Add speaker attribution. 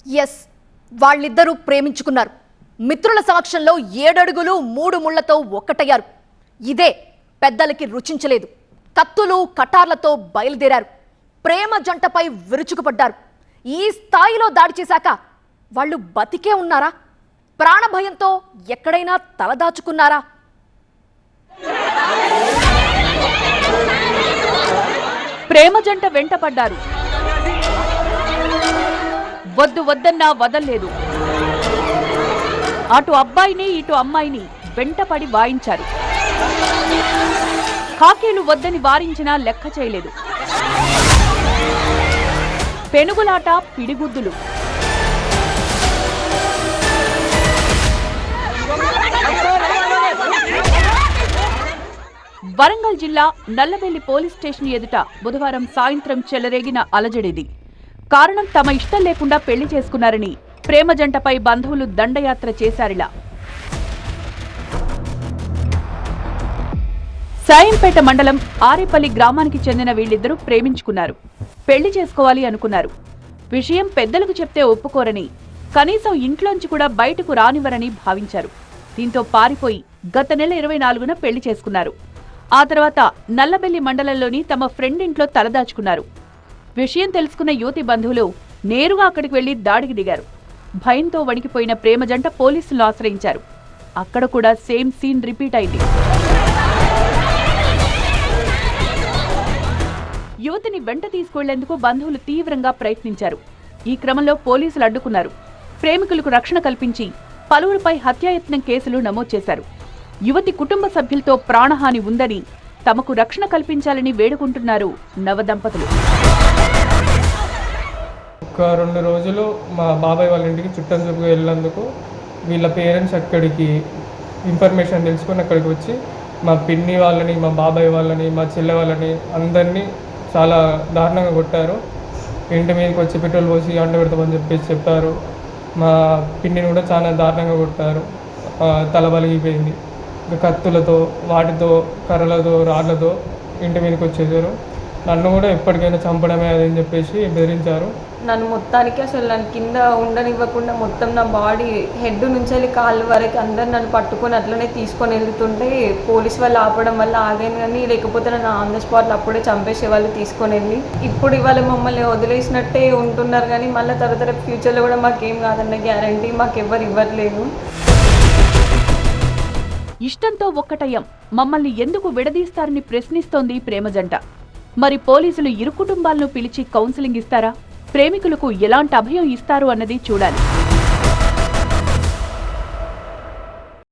Speaker 1: Yes, వాళ్ళిద్దరూ ప్రేమించుకున్నారు. మిత్రుల సమక్షంలో 7 అడుగులు 3 ముళ్లతో ఒక్కటయ్యారు. ఇదే పెద్దలకి రుచించలేదు. కత్తులు కటార్లతో బయలుదేరారు. ప్రేమ జంటపై విరుచుకుపడ్డారు. ఈ స్థాయిలో దాడి చేశాక వాళ్ళు బతికే ఉన్నారా? ప్రాణభయంతో ఎక్కడైనా తలదాచుకున్నారా?
Speaker 2: ప్రేమ జంట వెంటపడ్డారు. వద్దు వద్దన్నా వదల్లేదు. అటు అబ్బాయిని ఇటు అమ్మాయిని వెంటపడి వాయించారు. ఖాకీలు వద్దని వారించినా లెక్క చేయలేదు. పెనుగులాట, పిడిగుద్దులు. వరంగల్ జిల్లా నల్లబెల్లి పోలీస్ స్టేషన్ ఎదుట బుధవారం సాయంత్రం చెలరేగిన అలజడిది. కారణం తమ ఇష్టం లేకుండా పెళ్లి చేసుకున్నారని ప్రేమ జంటపై బంధువులు దండయాత్ర చేశారిలా. సాయంపేట మండలం ఆరేపల్లి గ్రామానికి చెందిన వీళ్ళిద్దరూ ప్రేమించుకున్నారు. పెళ్లి చేసుకోవాలి అనుకున్నారు. విషయం పెద్దలకు చెప్తే ఒప్పుకోరని, కనీసం ఇంట్లోంచి కూడా బయటకు రానివ్వరని భావించారు. దీంతో పారిపోయి గత నెల 24న పెళ్లి చేసుకున్నారు. ఆ తర్వాత నల్లబెల్లి మండలంలోని తమ ఫ్రెండ్ ఇంట్లో తలదాచుకున్నారు. విషయం తెలుసుకున్న యువతి బంధువులు నేరుగా అక్కడికి వెళ్లి దాడికి దిగారు. భయంతో వణికిపోయిన ప్రేమ జంట పోలీసులను ఆశ్రయించారు. అక్కడ కూడా సేమ్ సీన్ రిపీట్ అయింది. యువతిని వెంట తీసుకువెళ్లేందుకు బంధువులు తీవ్రంగా ప్రయత్నించారు. ఈ క్రమంలో పోలీసులు అడ్డుకున్నారు. ప్రేమికులకు రక్షణ కల్పించి పలువురిపై హత్యాయత్నం కేసులు నమోదు చేశారు. యువతి కుటుంబ సభ్యులతో ప్రాణహాని ఉందని, తమకు రక్షణ కల్పించాలని వేడుకుంటున్నారు నవదంపతులు.
Speaker 3: ఒక 2 రోజులు మా బాబాయ్ వాళ్ళ ఇంటికి చుట్టం చూపుకు వెళ్ళినందుకు వీళ్ళ పేరెంట్స్ అక్కడికి ఇన్ఫర్మేషన్ తెలుసుకొని అక్కడికి వచ్చి మా పిన్ని వాళ్ళని, మా బాబాయ్ వాళ్ళని, మా చెల్లె వాళ్ళని అందరినీ చాలా దారుణంగా కొట్టారు. ఇంటి మీదకి వచ్చి పెట్రోల్ పోసి అండ పెడతామని చెప్పారు. మా పిన్నిని కూడా చాలా దారుణంగా కొట్టారు. తల బలిగిపోయింది. కత్తులతో, వాటితో, కర్రలతో, రాళ్లతో ఇంటి మీదకి వచ్చేసారు. నన్ను కూడా ఎప్పటికైనా చంపడమే అదని చెప్పేసి బెదిరించారు.
Speaker 4: నన్ను మొత్తానికి అసలు నన్ను కింద ఉండనివ్వకుండా మొత్తం నా బాడీ హెడ్ నుంచి వెళ్ళి కాళ్ళ వరకు అందరు నన్ను పట్టుకొని అట్లనే తీసుకొని వెళ్తుంటే పోలీస్ వాళ్ళు ఆపడం వల్ల ఆగాను. కానీ లేకపోతే నన్ను ఆన్ ద స్పాట్లో అప్పుడే చంపేసే వాళ్ళు తీసుకొని వెళ్ళి. ఇప్పుడు ఇవాళ మమ్మల్ని వదిలేసినట్టే ఉంటున్నారు. కానీ మళ్ళీ తర్వాత ఫ్యూచర్లో కూడా మాకేం కాదన్న గ్యారంటీ మాకెవ్వరు ఇవ్వట్లేదు.
Speaker 2: ఇష్టంతో ఒక్కటయ్యం, మమ్మల్ని ఎందుకు విడదీస్తారని ప్రశ్నిస్తోంది ప్రేమ జంట. మరి పోలీసులు ఇరు కుటుంబాలను పిలిచి కౌన్సిలింగ్ ఇస్తారా? ప్రేమికులకు ఎలాంటి అభయం ఇస్తారు అన్నది చూడాలి.